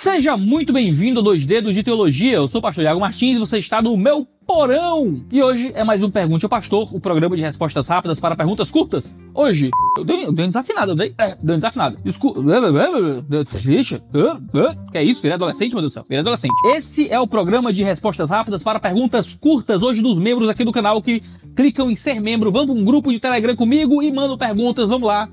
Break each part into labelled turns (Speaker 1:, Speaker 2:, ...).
Speaker 1: Seja muito bem-vindo a 2 Dedos de Teologia. Eu sou o pastor Iago Martins e você está no meu porão. E hoje é mais um Pergunte ao Pastor, o programa de respostas rápidas para perguntas curtas. Hoje, eu dei uma desafinada, dei uma desafinada. Desculpa. Que é isso? Virei adolescente, meu Deus do céu. Virei adolescente. Esse é o programa de respostas rápidas para perguntas curtas, hoje dos membros aqui do canal que clicam em ser membro, vão para um grupo de Telegram comigo e mandam perguntas. Vamos lá.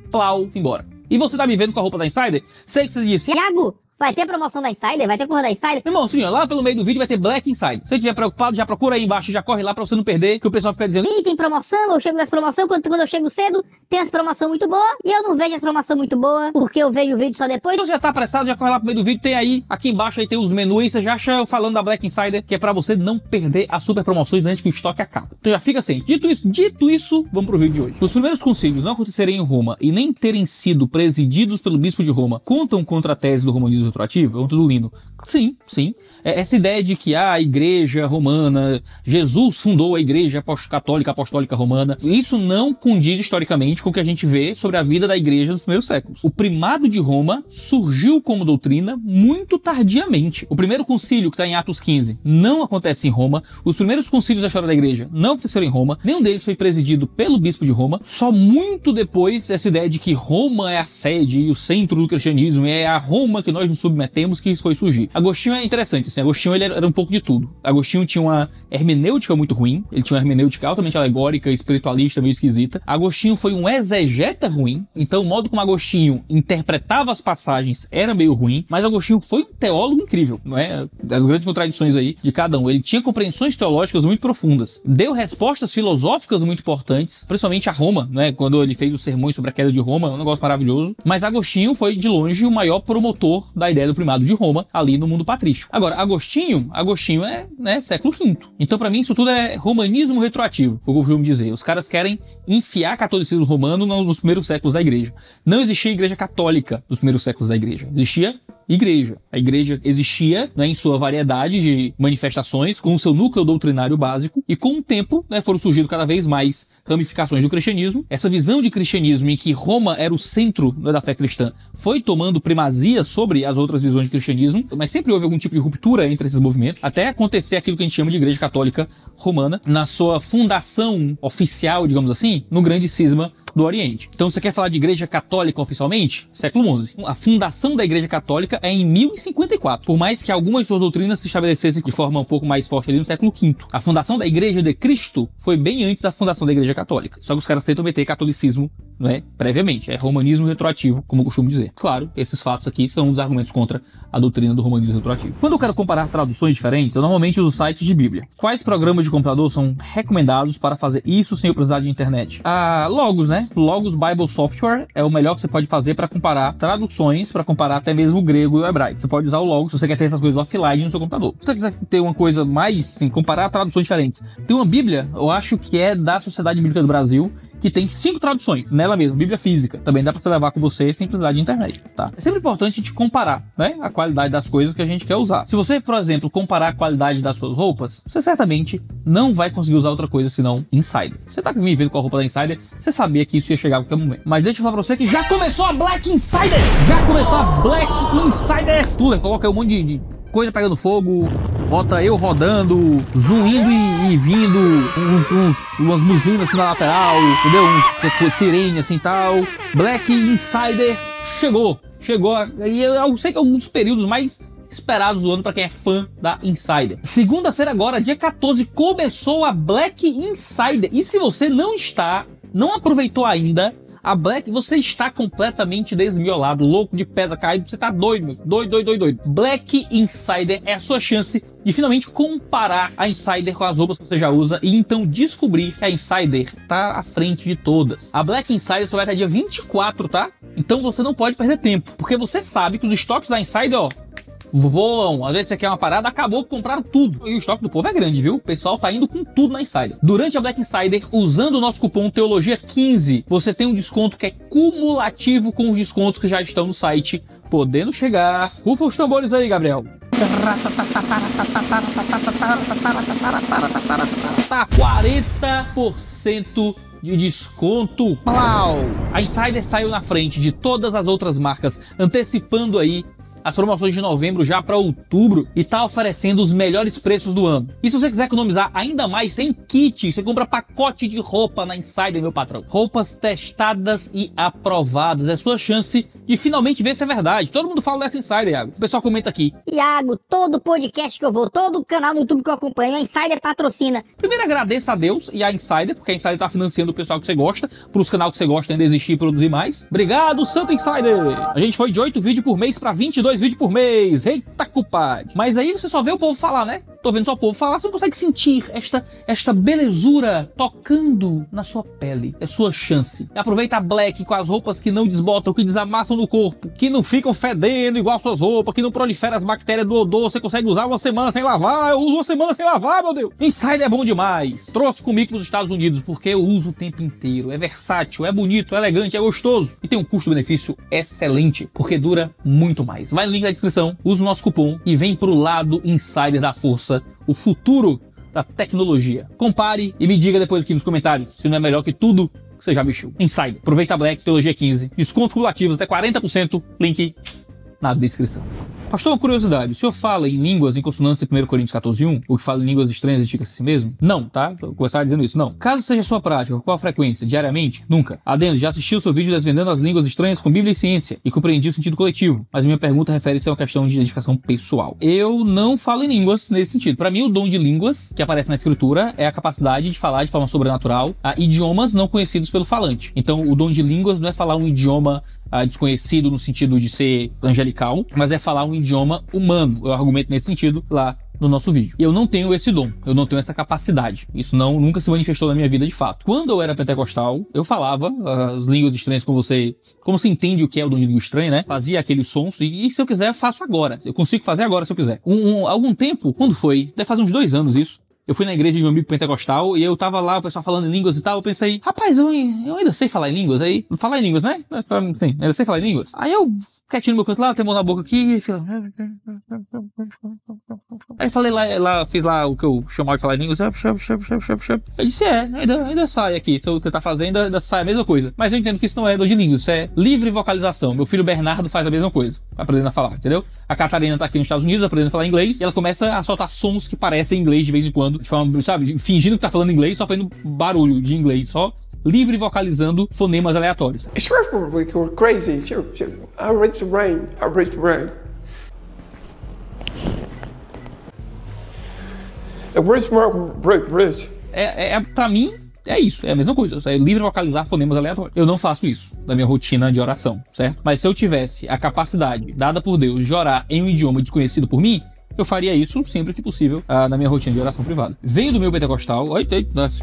Speaker 1: Plau, simbora. E você tá me vendo com a roupa da Insider? Sei que você disse:
Speaker 2: Iago, vai ter promoção da Insider? Vai ter cor da Insider?
Speaker 1: meu irmão, assim, ó, lá pelo meio do vídeo vai ter Black Insider. Se você estiver preocupado, já procura aí embaixo, já corre lá pra você não perder, que o pessoal fica dizendo:
Speaker 2: Ih, tem promoção, eu chego nas promoções, quando eu chego cedo, tem as promoções muito boas, e eu não vejo as promoções muito boas, porque eu vejo o vídeo só depois.
Speaker 1: Então você já tá apressado, já corre lá pro meio do vídeo, tem aí, aqui embaixo aí tem os menus aí, você já acha eu falando da Black Insider, que é pra você não perder as super promoções antes que o estoque acabe. Então já fica assim. Dito isso, vamos pro vídeo de hoje. Os primeiros concílios não acontecerem em Roma e nem terem sido presididos pelo bispo de Roma contam contra a tese do romanismo retroativo? É um tudo lindo. Sim, sim. Essa ideia de que a igreja romana, Jesus fundou a igreja católica apostólica romana, isso não condiz historicamente com o que a gente vê sobre a vida da igreja nos primeiros séculos. O primado de Roma surgiu como doutrina muito tardiamente. O primeiro concílio, que está em Atos 15, não acontece em Roma. Os primeiros concílios da história da igreja não aconteceram em Roma. Nenhum deles foi presidido pelo bispo de Roma. Só muito depois, essa ideia de que Roma é a sede e o centro do cristianismo, é a Roma que nós nos submetemos, que isso foi surgir. Agostinho é interessante, assim, Agostinho ele era um pouco de tudo. Agostinho tinha uma hermenêutica muito ruim, ele tinha uma hermenêutica altamente alegórica, espiritualista, meio esquisita. Agostinho foi um exegeta ruim, então o modo como Agostinho interpretava as passagens era meio ruim, mas Agostinho foi um teólogo incrível, não é? Das grandes contradições aí de cada um. Ele tinha compreensões teológicas muito profundas, deu respostas filosóficas muito importantes, principalmente a Roma, né? Quando ele fez os sermões sobre a queda de Roma, um negócio maravilhoso. Mas Agostinho foi, de longe, o maior promotor da ideia do primado de Roma, ali no mundo patrístico. Agora, Agostinho é, né, século V. Então, pra mim, isso tudo é romanismo retroativo, eu costumo dizer. Os caras querem enfiar catolicismo romano nos primeiros séculos da igreja. Não existia igreja católica nos primeiros séculos da igreja. Existia igreja. A igreja existia, né, em sua variedade de manifestações, com o seu núcleo doutrinário básico, e com o tempo, né, foram surgindo cada vez mais ramificações do cristianismo. Essa visão de cristianismo em que Roma era o centro, né, da fé cristã foi tomando primazia sobre as outras visões de cristianismo, mas sempre houve algum tipo de ruptura entre esses movimentos, até acontecer aquilo que a gente chama de Igreja Católica Romana, na sua fundação oficial, digamos assim, no grande cisma do Oriente. Então, você quer falar de Igreja Católica oficialmente? Século XI. A fundação da Igreja Católica é em 1054, por mais que algumas de suas doutrinas se estabelecessem de forma um pouco mais forte ali no século V. A fundação da Igreja de Cristo foi bem antes da fundação da Igreja Católica. Só que os caras tentam meter catolicismo, não é, previamente. É romanismo retroativo, como eu costumo dizer. Claro, esses fatos aqui são um dos argumentos contra a doutrina do romanismo retroativo. Quando eu quero comparar traduções diferentes, eu normalmente uso sites de Bíblia. Quais programas de computador são recomendados para fazer isso sem eu precisar de internet? Logos, né? Logos Bible Software é o melhor que você pode fazer para comparar traduções, para comparar até mesmo o grego e o hebraico. Você pode usar o Logos se você quer ter essas coisas offline no seu computador. Se você quiser ter uma coisa mais, sim, comparar traduções diferentes. Tem uma Bíblia, eu acho que é da Sociedade Bíblica do Brasil, que tem 5 traduções, nela mesma, Bíblia física. Também dá pra você levar com você sem precisar de internet, tá? É sempre importante a gente comparar, né, a qualidade das coisas que a gente quer usar. Se você, por exemplo, comparar a qualidade das suas roupas, você certamente não vai conseguir usar outra coisa senão Insider. Você tá me vendo com a roupa da Insider, você sabia que isso ia chegar a qualquer momento. Mas deixa eu falar pra você que já começou a Black Insider! Já começou a Black Insider! Tudo, coloca aí um monte de coisa pegando fogo, bota eu rodando, zoom indo e vindo, umas buzinas assim na lateral, entendeu? Sirene assim tal. Black Insider chegou. E eu sei que é um dos períodos mais esperados do ano para quem é fã da Insider. Segunda-feira agora, dia 14, começou a Black Insider. E se você não aproveitou ainda a Black, você está completamente desmiolado, louco de pedra caído, você tá doido, meu. Doido. Black Insider é a sua chance de finalmente comparar a Insider com as roupas que você já usa e então descobrir que a Insider tá à frente de todas. A Black Insider só vai até dia 24, tá? Então você não pode perder tempo, porque você sabe que os estoques da Insider, ó, voam. Às vezes você quer uma parada, acabou, compraram tudo. E o estoque do povo é grande, viu? O pessoal tá indo com tudo na Insider. Durante a Black Insider, usando o nosso cupom Teologia15, você tem um desconto que é cumulativo com os descontos que já estão no site, podendo chegar. Rufa os tambores aí, Gabriel. 40% de desconto. A Insider saiu na frente de todas as outras marcas, antecipando aí as promoções de novembro já para outubro e tá oferecendo os melhores preços do ano. E se você quiser economizar ainda mais, tem kit, você compra pacote de roupa na Insider, meu patrão. Roupas testadas e aprovadas, é sua chance de finalmente ver se é verdade. Todo mundo fala dessa Insider, Iago. O pessoal comenta aqui.
Speaker 2: Iago, todo podcast que eu vou, todo canal no YouTube que eu acompanho, a Insider patrocina.
Speaker 1: Primeiro agradeça a Deus e a Insider, porque a Insider tá financiando o pessoal que você gosta, pros canais que você gosta ainda existir e produzir mais. Obrigado, Santo Insider! A gente foi de 8 vídeos por mês pra 22 vídeos por mês. Eita, culpado! Mas aí você só vê o povo falar, né? Tô vendo só o povo falar, você não consegue sentir esta belezura tocando na sua pele. É sua chance. Aproveita a Black com as roupas que não desbotam, que desamassam no corpo, que não ficam fedendo igual suas roupas, que não proliferam as bactérias do odor, você consegue usar uma semana sem lavar. Eu uso uma semana sem lavar, meu Deus! Insider é bom demais. Trouxe comigo pros Estados Unidos, porque eu uso o tempo inteiro. É versátil, é bonito, é elegante, é gostoso. E tem um custo-benefício excelente, porque dura muito mais. Vai no link da descrição, usa o nosso cupom e vem pro lado Insider da força, o futuro da tecnologia. Compare e me diga depois aqui nos comentários se não é melhor que tudo que você já vestiu. Insider, aproveita a Black, Teologia 15, descontos cumulativos até 40%, link na descrição. Pastor, uma curiosidade, o senhor fala em línguas em consonância em 1 Coríntios 14:1? O que fala em línguas estranhas edifica-se a si mesmo? Não, tá? Vou começar dizendo isso, não. Caso seja sua prática, qual a frequência? Diariamente? Nunca. Adendo, já assisti o seu vídeo desvendando as línguas estranhas com Bíblia e ciência e compreendi o sentido coletivo, mas minha pergunta refere-se a uma questão de identificação pessoal. Eu não falo em línguas nesse sentido. Para mim, o dom de línguas que aparece na escritura é a capacidade de falar de forma sobrenatural a idiomas não conhecidos pelo falante. Então, o dom de línguas não é falar um idioma desconhecido no sentido de ser angelical, mas é falar um idioma humano. Eu argumento nesse sentido lá no nosso vídeo. E eu não tenho esse dom, eu não tenho essa capacidade. Isso nunca se manifestou na minha vida de fato. Quando eu era pentecostal, eu falava as línguas estranhas como você entende o que é o dom de língua estranha, né? Fazia aqueles sons e se eu quiser, eu faço agora. Eu consigo fazer agora se eu quiser. Algum tempo, quando foi? Deve fazer uns 2 anos isso. Eu fui na igreja de um amigo pentecostal e eu tava lá, o pessoal falando em línguas e tal, eu pensei, rapaz, eu ainda sei falar em línguas aí. Falar em línguas, né? Sim, ainda sei falar em línguas. Aí eu, quietinho no meu canto lá, tem mão na boca aqui, aí falei lá, fiz lá o que eu chamava de falar em línguas. Eu disse, ainda sai aqui. Se eu tentar fazer, ainda sai a mesma coisa. Mas eu entendo que isso não é dom de línguas, isso é livre vocalização. Meu filho Bernardo faz a mesma coisa, aprendendo a falar, entendeu? A Catarina tá aqui nos Estados Unidos aprendendo a falar inglês e ela começa a soltar sons que parecem inglês de vez em quando, de forma, sabe, fingindo que tá falando inglês, só fazendo barulho de inglês, só livre vocalizando fonemas aleatórios.
Speaker 3: It's crazy. I reach the rain.
Speaker 1: Pra mim, é isso, é a mesma coisa, é livre vocalizar fonemas aleatórios. Eu não faço isso na minha rotina de oração, certo? Mas se eu tivesse a capacidade dada por Deus de orar em um idioma desconhecido por mim, eu faria isso sempre que possível na minha rotina de oração privada. Venho do meu pentecostal,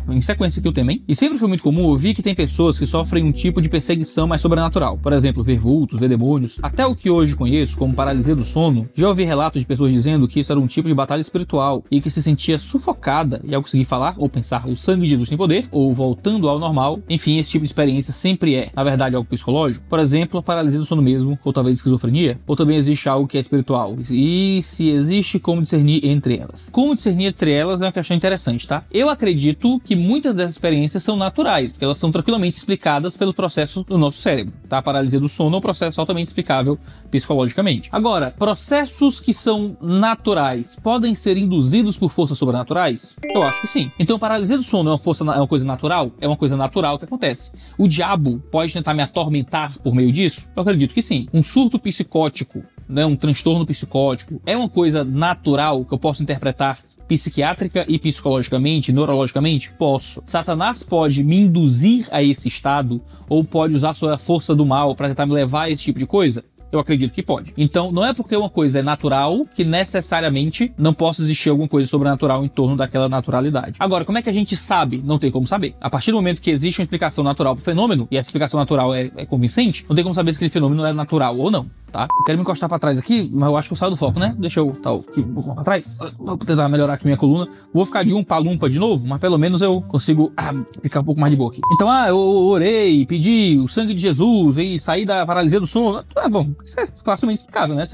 Speaker 1: em sequência aqui o tema, hein? E sempre foi muito comum ouvir que tem pessoas que sofrem um tipo de perseguição mais sobrenatural. Por exemplo, ver vultos, ver demônios. Até o que hoje conheço como paralisia do sono, já ouvi relatos de pessoas dizendo que isso era um tipo de batalha espiritual e que se sentia sufocada e ao conseguir falar ou pensar o sangue de Jesus tem poder, ou voltando ao normal. Enfim, esse tipo de experiência sempre é, na verdade, algo psicológico. Por exemplo, a paralisia do sono mesmo, ou talvez esquizofrenia. Ou também existe algo que é espiritual. E se existe como discernir entre elas. Como discernir entre elas é uma questão interessante, tá? Eu acredito que muitas dessas experiências são naturais, porque elas são tranquilamente explicadas pelo processo do nosso cérebro, tá? A paralisia do sono é um processo altamente explicável psicologicamente. Agora, processos que são naturais podem ser induzidos por forças sobrenaturais? Eu acho que sim. Então, paralisia do sono é uma coisa natural? É uma coisa natural que acontece. O diabo pode tentar me atormentar por meio disso? Eu acredito que sim. Um surto psicótico, né, um transtorno psicótico, é uma coisa natural que eu posso interpretar psiquiátrica e psicologicamente, neurologicamente? Posso. Satanás pode me induzir a esse estado ou pode usar sua força do mal para tentar me levar a esse tipo de coisa? Eu acredito que pode. Então, não é porque uma coisa é natural que necessariamente não possa existir alguma coisa sobrenatural em torno daquela naturalidade. Agora, como é que a gente sabe? Não tem como saber. A partir do momento que existe uma explicação natural para o fenômeno, e essa explicação natural é convincente, não tem como saber se aquele fenômeno é natural ou não, tá? Eu quero me encostar para trás aqui, mas eu acho que eu saio do foco, né? Deixa eu aqui um pouco para trás. Vou tentar melhorar aqui minha coluna. Vou ficar de umpa-lumpa de novo, mas pelo menos eu consigo ficar um pouco mais de boa aqui. Então, eu orei, pedi o sangue de Jesus e saí da paralisia do sono. Bom, isso é facilmente explicável, né?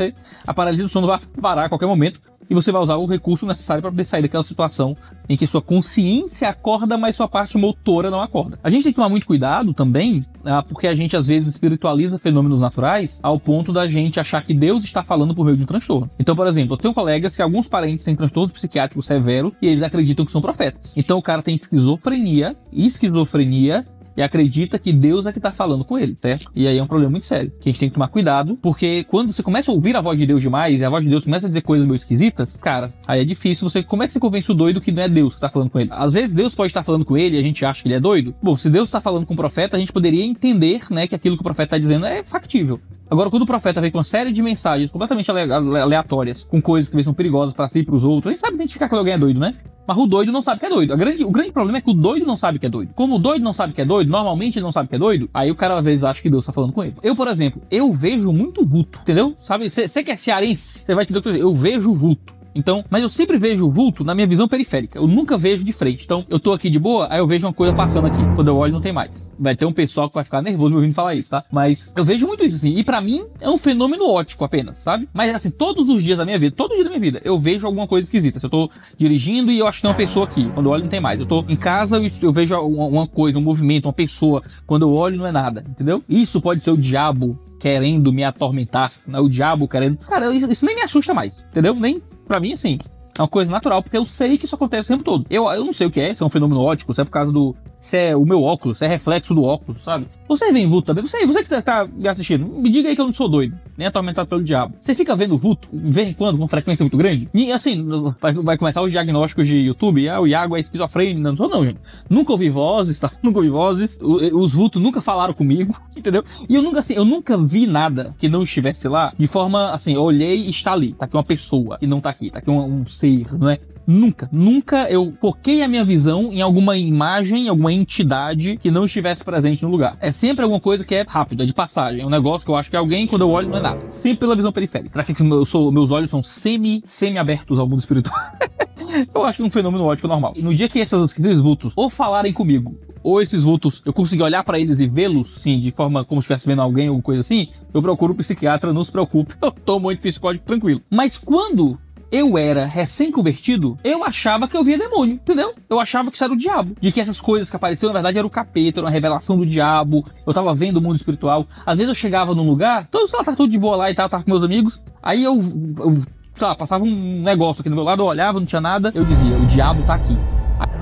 Speaker 1: A paralisia do sono vai parar a qualquer momento e você vai usar o recurso necessário para poder sair daquela situação em que sua consciência acorda, mas sua parte motora não acorda. A gente tem que tomar muito cuidado também, porque a gente às vezes espiritualiza fenômenos naturais ao ponto da da gente achar que Deus está falando por meio de um transtorno. Então, por exemplo, eu tenho colegas que alguns parentes têm transtornos psiquiátricos severos e eles acreditam que são profetas. Então o cara tem esquizofrenia e acredita que Deus é que tá falando com ele, certo? E aí é um problema muito sério, que a gente tem que tomar cuidado, porque quando você começa a ouvir a voz de Deus demais, e a voz de Deus começa a dizer coisas meio esquisitas, cara, aí é difícil como é que você convence o doido que não é Deus que tá falando com ele? Às vezes Deus pode estar falando com ele e a gente acha que ele é doido. Bom, se Deus tá falando com o profeta, a gente poderia entender, né, que aquilo que o profeta tá dizendo é factível. Agora, quando o profeta vem com uma série de mensagens completamente aleatórias, com coisas que são perigosas pra si e pros outros, a gente sabe identificar que alguém é doido, né? Mas o doido não sabe que é doido. O grande problema é que o doido não sabe que é doido. Como o doido não sabe que é doido, normalmente ele não sabe que é doido, aí o cara às vezes acha que Deus tá falando com ele. Eu, por exemplo, eu vejo muito vulto, entendeu? Sabe, você que é cearense, você vai entender o que eu vejo vulto. Então, mas eu sempre vejo o vulto na minha visão periférica. Eu nunca vejo de frente. Então, eu tô aqui de boa, aí eu vejo uma coisa passando aqui. Quando eu olho, não tem mais. Vai ter um pessoal que vai ficar nervoso me ouvindo falar isso, tá? Mas eu vejo muito isso, assim. E pra mim, é um fenômeno ótico apenas, sabe? Mas, assim, todos os dias da minha vida, todo dia da minha vida, eu vejo alguma coisa esquisita. Se eu tô dirigindo e eu acho que tem uma pessoa aqui. Quando eu olho, não tem mais. Eu tô em casa, eu vejo uma coisa, um movimento, uma pessoa. Quando eu olho, não é nada, entendeu? Isso pode ser o diabo querendo me atormentar, né? O diabo querendo... Cara, isso nem me assusta mais, entendeu? Nem... Pra mim, assim, é uma coisa natural, porque eu sei que isso acontece o tempo todo. Eu não sei o que é, se é um fenômeno óptico, se é por causa do... Se é o meu óculos, se é reflexo do óculos, sabe? Você vê em vulto também, você que tá me assistindo, me diga aí que eu não sou doido, nem atormentado pelo diabo. Você fica vendo vulto, de vez em quando, com frequência muito grande? E assim, vai começar os diagnósticos de YouTube, o Iago é esquizofrênico, não sou não, gente. Nunca ouvi vozes, tá? Nunca ouvi vozes, os vultos nunca falaram comigo, entendeu? E eu nunca vi nada que não estivesse lá, de forma, assim, eu olhei e está ali, tá aqui uma pessoa, e não tá aqui um ser, não é? Nunca eu foquei a minha visão em alguma imagem, alguma entidade que não estivesse presente no lugar. É sempre alguma coisa que é rápida, de passagem. É um negócio que eu acho que alguém, quando eu olho, não é nada. Sempre pela visão periférica. Será que meus olhos são semi-abertos ao mundo espiritual? Eu acho que é um fenômeno ótico normal. E no dia que esses vultos ou falarem comigo, ou esses vultos, eu conseguir olhar pra eles e vê-los, assim, de forma como se estivesse vendo alguém ou coisa assim, eu procuro um psiquiatra, não se preocupe. Eu tomo um antipsicótico tranquilo. Mas quando eu era recém-convertido, eu achava que eu via demônio, entendeu? Eu achava que isso era o diabo. De que essas coisas que apareciam, na verdade, era o capeta, era uma revelação do diabo. Eu tava vendo o mundo espiritual. Às vezes eu chegava num lugar, tava tudo de boa lá e tal, tava com meus amigos. Aí eu sei lá, passava um negócio aqui do meu lado, eu olhava, não tinha nada. Eu dizia, o diabo tá aqui.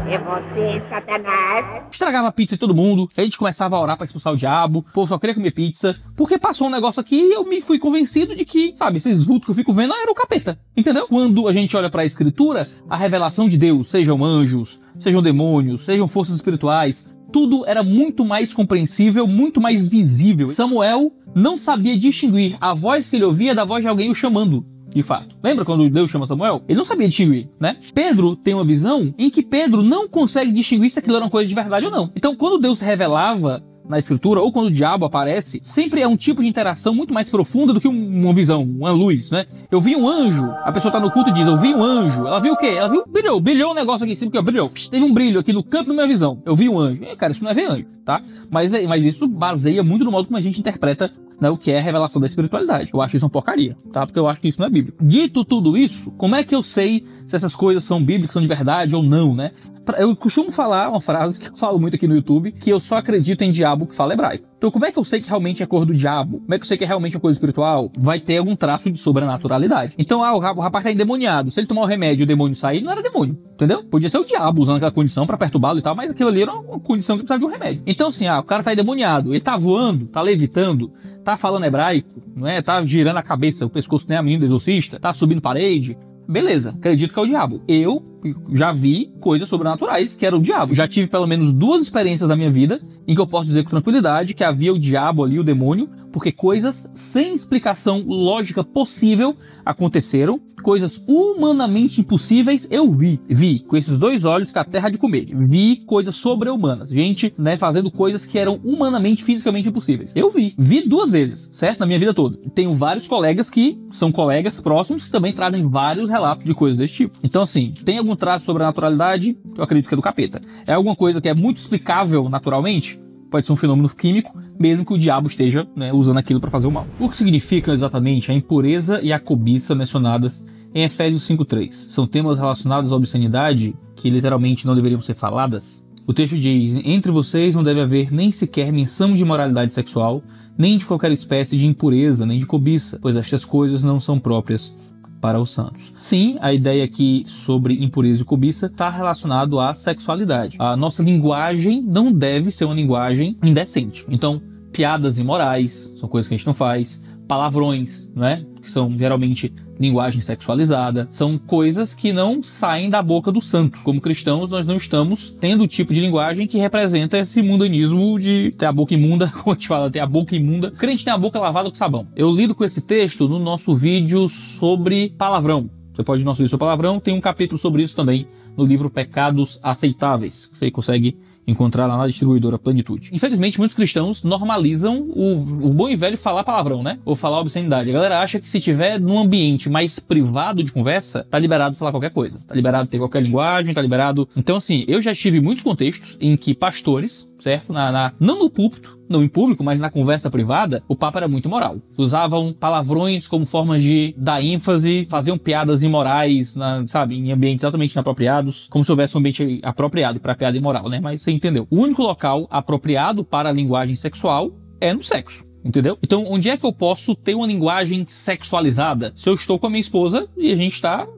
Speaker 4: É você, Satanás.
Speaker 1: Estragava a pizza de todo mundo, a gente começava a orar pra expulsar o diabo, o povo só queria comer pizza, porque passou um negócio aqui e eu me fui convencido de que, sabe, esses vultos que eu fico vendo era o capeta, entendeu? Quando a gente olha pra escritura, a revelação de Deus, sejam anjos, sejam demônios, sejam forças espirituais, tudo era muito mais compreensível, muito mais visível. Samuel não sabia distinguir a voz que ele ouvia da voz de alguém o chamando. De fato. Lembra quando Deus chama Samuel? Ele não sabia distinguir, né? Pedro tem uma visão em que Pedro não consegue distinguir se aquilo era uma coisa de verdade ou não. Então, quando Deus se revelava na escritura, ou quando o diabo aparece, sempre é um tipo de interação muito mais profunda do que uma visão, uma luz, né? Eu vi um anjo, a pessoa tá no culto e diz, eu vi um anjo. Ela viu o quê? Ela viu, brilhou um negócio aqui em cima, que brilhou. Teve um brilho aqui no canto da minha visão. Eu vi um anjo. Cara, isso não é ver anjo, tá? Mas isso baseia muito no modo como a gente interpreta, né, o que é a revelação da espiritualidade. Eu acho isso uma porcaria, tá? Porque eu acho que isso não é bíblico. Dito tudo isso, como é que eu sei se essas coisas são bíblicas, são de verdade ou não, né? Eu costumo falar uma frase que eu falo muito aqui no YouTube, que eu só acredito em diabo que fala hebraico. Então como é que eu sei que realmente é cor do diabo? Como é que eu sei que é realmente uma coisa espiritual? Vai ter algum traço de sobrenaturalidade. Então, o rapaz tá endemoniado. Se ele tomar o remédio e o demônio sair, não era demônio, entendeu? Podia ser o diabo usando aquela condição pra perturbá-lo e tal, mas aquilo ali era uma condição que precisava de um remédio. Então assim, o cara tá endemoniado, ele tá voando, tá levitando, tá falando hebraico, não é? Tá girando a cabeça, o pescoço nem a menina do exorcista, tá subindo parede. Beleza, acredito que é o diabo. Eu já vi coisas sobrenaturais que era o diabo. Já tive pelo menos 2 experiências na minha vida em que eu posso dizer com tranquilidade que havia o diabo ali, o demônio, porque coisas sem explicação lógica possível aconteceram. Coisas humanamente impossíveis eu vi com esses 2 olhos que a terra há de comer. Vi coisas sobre-humanas, gente, né, fazendo coisas que eram humanamente, fisicamente impossíveis. Eu vi 2 vezes, certo? Na minha vida toda. Tenho vários colegas que são colegas próximos que também trazem vários relatos de coisas desse tipo. Então assim, tem algum traço sobre a naturalidade? Eu acredito que é do capeta. É alguma coisa que é muito explicável naturalmente? Pode ser um fenômeno químico, mesmo que o diabo esteja, né, usando aquilo para fazer o mal. O que significa exatamente a impureza e a cobiça mencionadas em Efésios 5:3? São temas relacionados à obscenidade que literalmente não deveriam ser faladas? O texto diz: entre vocês não deve haver nem sequer menção de imoralidade sexual, nem de qualquer espécie de impureza, nem de cobiça, pois estas coisas não são próprias para os santos. Sim, a ideia aqui sobre impureza e cobiça está relacionado à sexualidade. A nossa linguagem não deve ser uma linguagem indecente. Então, piadas imorais são coisas que a gente não faz. Palavrões, né? Que são geralmente linguagem sexualizada, são coisas que não saem da boca do santo. Como cristãos, nós não estamos tendo o tipo de linguagem que representa esse mundanismo de ter a boca imunda, como a gente fala, ter a boca imunda. O crente tem a boca lavada com sabão. Eu lido com esse texto no nosso vídeo sobre palavrão. Você pode ir no nosso vídeo sobre palavrão, tem um capítulo sobre isso também no livro Pecados Aceitáveis. Você consegue encontrar lá na distribuidora Plenitude. Infelizmente, muitos cristãos normalizam o bom e velho falar palavrão, né? Ou falar obscenidade. A galera acha que se tiver num ambiente mais privado de conversa, tá liberado falar qualquer coisa. Tá liberado ter qualquer linguagem, tá liberado... Então, assim, eu já tive muitos contextos em que pastores, certo? Não no púlpito, não em público, mas na conversa privada, o papo era muito imoral. Usavam palavrões como formas de dar ênfase, faziam piadas imorais, sabe, em ambientes altamente inapropriados, como se houvesse um ambiente apropriado para piada imoral, né? Mas você entendeu. O único local apropriado para a linguagem sexual é no sexo. Entendeu? Então, onde é que eu posso ter uma linguagem sexualizada? Se eu estou com a minha esposa e a gente está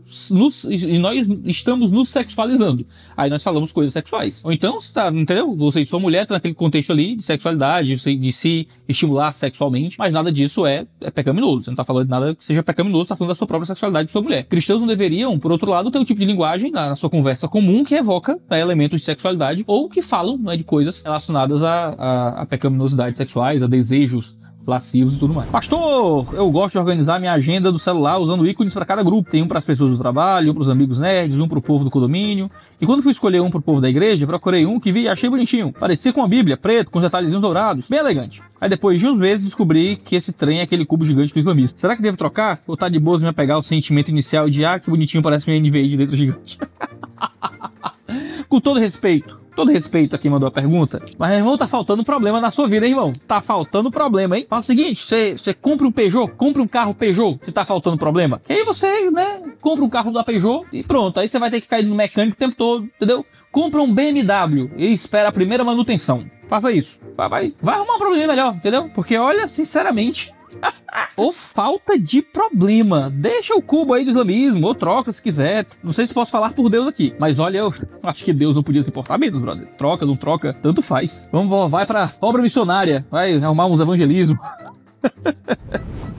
Speaker 1: e nós estamos nos sexualizando. Aí nós falamos coisas sexuais. Ou então, você tá, entendeu? Você e sua mulher tá naquele contexto ali de sexualidade, de se estimular sexualmente, mas nada disso é pecaminoso. Você não tá falando de nada que seja pecaminoso, tá falando da sua própria sexualidade de sua mulher. Cristãos não deveriam, por outro lado, ter um tipo de linguagem na sua conversa comum que evoca elementos de sexualidade ou que falam, né, de coisas relacionadas a pecaminosidades sexuais, a desejos lascivos e tudo mais. Pastor, eu gosto de organizar minha agenda do celular usando ícones para cada grupo. Tem um para as pessoas do trabalho, um para os amigos nerds, um para o povo do condomínio. E quando fui escolher um para o povo da igreja, procurei um que vi e achei bonitinho. Parecia com a Bíblia, preto, com detalhezinhos dourados, bem elegante. Aí depois de uns meses descobri que esse trem é aquele cubo gigante do islamismo. Será que devo trocar? Ou tá de boas me apegar ao sentimento inicial de que bonitinho, parece minha NVI de letra gigante? Com todo respeito a quem mandou a pergunta, mas, irmão, tá faltando problema na sua vida, hein, irmão? Tá faltando problema, hein? Fala o seguinte, você compra um Peugeot, compra um carro Peugeot, se tá faltando problema. E aí você, né, compra um carro da Peugeot e pronto. Aí você vai ter que cair no mecânico o tempo todo, entendeu? Compra um BMW e espera a primeira manutenção. Faça isso. Vai arrumar um problema melhor, entendeu? Porque, olha, sinceramente... ou falta de problema. Deixa o cubo aí do islamismo, ou troca se quiser. Não sei se posso falar por Deus aqui, mas olha, eu acho que Deus não podia se importar menos, brother. Troca, não troca, tanto faz. Vai pra obra missionária, vai arrumar uns evangelismos.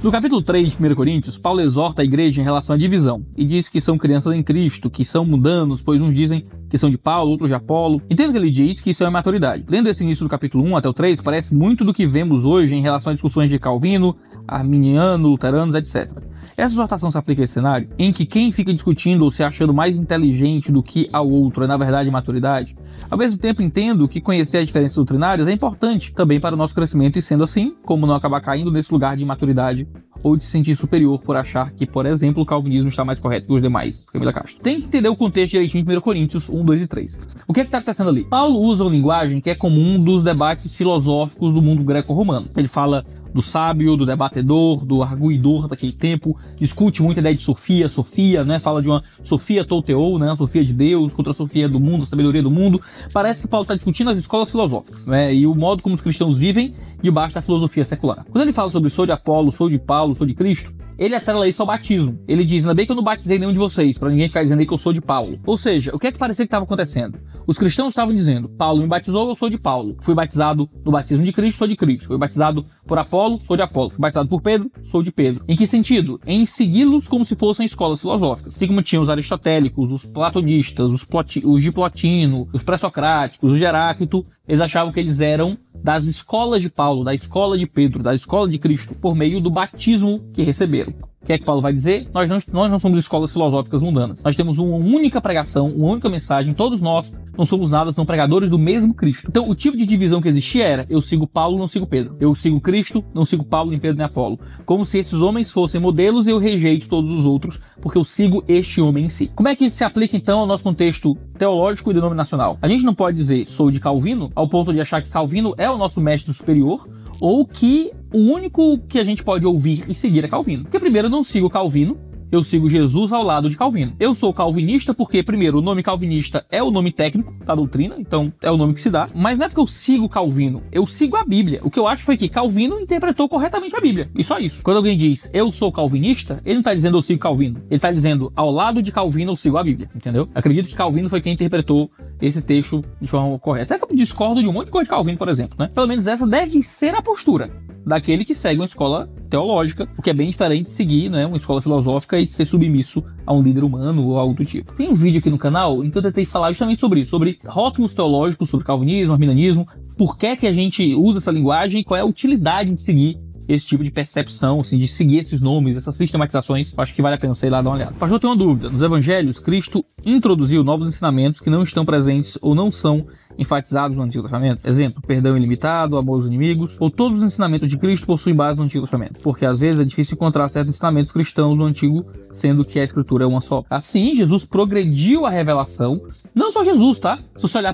Speaker 1: No capítulo 3 de 1 Coríntios, Paulo exorta a igreja em relação à divisão e diz que são crianças em Cristo, que são mundanos, pois uns dizem que são de Paulo, outros de Apolo. Entendo que ele diz que isso é imaturidade. Lendo esse início do capítulo 1 até o 3, parece muito do que vemos hoje em relação a discussões de Calvino, arminiano, luteranos, etc. Essa exortação se aplica a esse cenário em que quem fica discutindo ou se achando mais inteligente do que ao outro é na verdade maturidade. Ao mesmo tempo entendo que conhecer as diferenças doutrinárias é importante também para o nosso crescimento e sendo assim, como não acabar caindo nesse lugar de imaturidade ou de se sentir superior por achar que, por exemplo, o calvinismo está mais correto que os demais. Camila Castro. Tem que entender o contexto direitinho de 1 Coríntios 1, 2 e 3. O que é que está acontecendo ali? Paulo usa uma linguagem que é comum dos debates filosóficos do mundo greco-romano. Ele fala do sábio, do debatedor, do arguidor daquele tempo, discute muito a ideia de Sofia, né? Fala de uma Sofia Touteou, né? A Sofia de Deus contra a Sofia do mundo, a sabedoria do mundo. Parece que Paulo está discutindo as escolas filosóficas, né? E o modo como os cristãos vivem debaixo da filosofia secular. Quando ele fala sobre sou de Apolo, sou de Paulo, sou de Cristo, ele atrela isso ao batismo. Ele diz, ainda bem que eu não batizei nenhum de vocês, para ninguém ficar dizendo aí que eu sou de Paulo. Ou seja, o que é que parecia que estava acontecendo? Os cristãos estavam dizendo, Paulo me batizou, eu sou de Paulo. Fui batizado no batismo de Cristo, sou de Cristo. Fui batizado por Apolo, sou de Apolo. Fui batizado por Pedro, sou de Pedro. Em que sentido? Em segui-los como se fossem escolas filosóficas. Assim como tinham os aristotélicos, os platonistas, os de Plotino, os pré-socráticos, os de Heráclito, eles achavam que eles eram das escolas de Paulo, da escola de Pedro, da escola de Cristo, por meio do batismo que receberam. O que é que Paulo vai dizer? Nós não somos escolas filosóficas mundanas. Nós temos uma única pregação, uma única mensagem. Todos nós não somos nada, são pregadores do mesmo Cristo. Então, o tipo de divisão que existia era, eu sigo Paulo, não sigo Pedro. Eu sigo Cristo, não sigo Paulo, nem Pedro, nem Apolo. Como se esses homens fossem modelos e eu rejeito todos os outros, porque eu sigo este homem em si. Como é que isso se aplica, então, ao nosso contexto teológico e denominacional? A gente não pode dizer, sou de Calvino, ao ponto de achar que Calvino é o nosso mestre superior, ou que o único que a gente pode ouvir e seguir é Calvino. Porque primeiro eu não sigo Calvino, eu sigo Jesus ao lado de Calvino. Eu sou calvinista porque, primeiro, o nome calvinista é o nome técnico da doutrina, então é o nome que se dá, mas não é porque eu sigo Calvino, eu sigo a Bíblia. O que eu acho foi que Calvino interpretou corretamente a Bíblia, e só isso. Quando alguém diz, eu sou calvinista, ele não tá dizendo eu sigo Calvino, ele tá dizendo, ao lado de Calvino eu sigo a Bíblia, entendeu? Acredito que Calvino foi quem interpretou esse texto de forma correta. Até que eu discordo de um monte de coisa de Calvino, por exemplo, né? Pelo menos essa deve ser a postura daquele que segue uma escola teológica, o que é bem diferente de seguir, né, uma escola filosófica e ser submisso a um líder humano ou algo do tipo. Tem um vídeo aqui no canal em que eu tentei falar justamente sobre isso, sobre rótulos teológicos, sobre calvinismo, arminianismo, por que que a gente usa essa linguagem e qual é a utilidade de seguir esse tipo de percepção, assim, de seguir esses nomes, essas sistematizações. Acho que vale a pena você ir lá dar uma olhada. O pastor tem uma dúvida. Nos evangelhos, Cristo introduziu novos ensinamentos que não estão presentes ou não são enfatizados no Antigo Testamento. Exemplo, perdão ilimitado, amor aos inimigos, ou todos os ensinamentos de Cristo possuem base no Antigo Testamento. Porque às vezes é difícil encontrar certos ensinamentos cristãos no Antigo, sendo que a Escritura é uma só. Assim, Jesus progrediu a revelação. Não só Jesus, tá? Se você olhar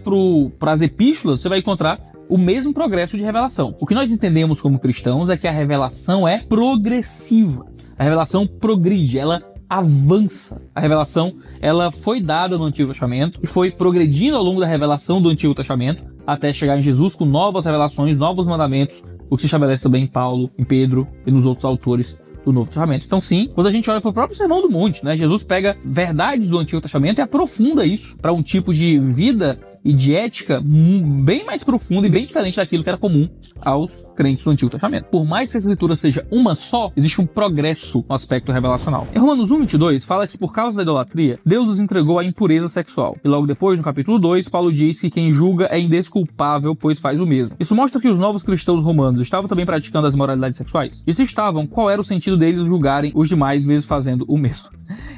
Speaker 1: para as epístolas, você vai encontrar o mesmo progresso de revelação. O que nós entendemos como cristãos é que a revelação é progressiva. A revelação progride, ela avança. A revelação, ela foi dada no Antigo Testamento e foi progredindo ao longo da revelação do Antigo Testamento até chegar em Jesus com novas revelações, novos mandamentos, o que se estabelece também em Paulo, em Pedro e nos outros autores do Novo Testamento. Então sim, quando a gente olha para o próprio Sermão do Monte, né, Jesus pega verdades do Antigo Testamento e aprofunda isso para um tipo de vida e de ética bem mais profunda e bem diferente daquilo que era comum aos crentes do Antigo Testamento. Por mais que a Escritura seja uma só, existe um progresso no aspecto revelacional. Em Romanos 1:22 fala que por causa da idolatria, Deus os entregou à impureza sexual. E logo depois, no capítulo 2, Paulo diz que quem julga é indesculpável, pois faz o mesmo. Isso mostra que os novos cristãos romanos estavam também praticando as imoralidades sexuais? E se estavam, qual era o sentido deles julgarem os demais mesmo fazendo o mesmo?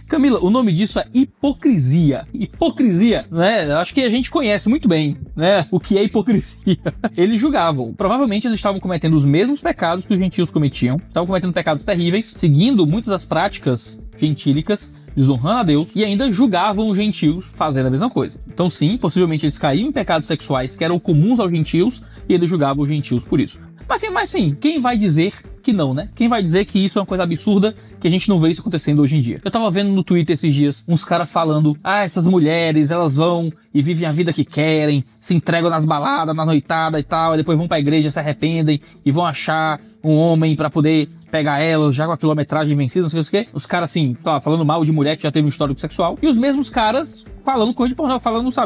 Speaker 1: Camila, o nome disso é hipocrisia. Hipocrisia, né? Acho que a gente conhece muito bem, né? O que é hipocrisia. Eles julgavam. Provavelmente eles estavam cometendo os mesmos pecados que os gentios cometiam. Estavam cometendo pecados terríveis, seguindo muitas das práticas gentílicas, desonrando a Deus, e ainda julgavam os gentios fazendo a mesma coisa. Então sim, possivelmente eles caíam em pecados sexuais que eram comuns aos gentios, e eles julgavam os gentios por isso. Mas sim, quem vai dizer que não, né? Quem vai dizer que isso é uma coisa absurda, que a gente não vê isso acontecendo hoje em dia? Eu tava vendo no Twitter esses dias uns caras falando, essas mulheres, elas vão e vivem a vida que querem, se entregam nas baladas, na noitada e tal, e depois vão pra igreja, se arrependem e vão achar um homem pra poder pegar elas já com a quilometragem vencida, não sei o que. Os caras assim, falando mal de mulher que já teve um histórico sexual, e os mesmos caras falando coisa de pornô,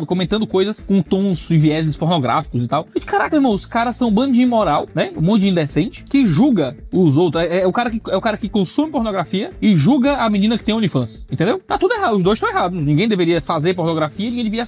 Speaker 1: comentando coisas com tons e vieses pornográficos e tal. E caraca, irmão, os caras são um bando de imoral, né? Um monte de indecente que julga os outros. É o cara que consome pornografia e julga a menina que tem OnlyFans, entendeu? Tá tudo errado, os dois estão errados. Ninguém deveria fazer pornografia, ninguém devia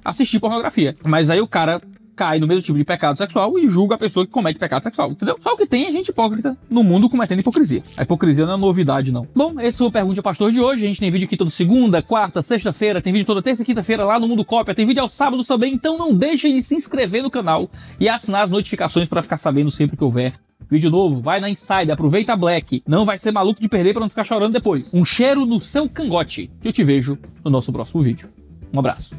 Speaker 1: assistir pornografia. Mas aí o cara cai no mesmo tipo de pecado sexual e julga a pessoa que comete pecado sexual, entendeu? Só o que tem é gente hipócrita no mundo cometendo hipocrisia. A hipocrisia não é novidade, não. Bom, esse foi o Pergunte ao Pastor de hoje. A gente tem vídeo aqui toda segunda, quarta, sexta-feira, tem vídeo toda terça e quinta-feira lá no Mundo Cópia, tem vídeo aos sábados também, então não deixem de se inscrever no canal e assinar as notificações para ficar sabendo sempre que houver vídeo novo. Vai na Insider, aproveita a Black, não vai ser maluco de perder para não ficar chorando depois. Um cheiro no seu cangote. Eu te vejo no nosso próximo vídeo. Um abraço.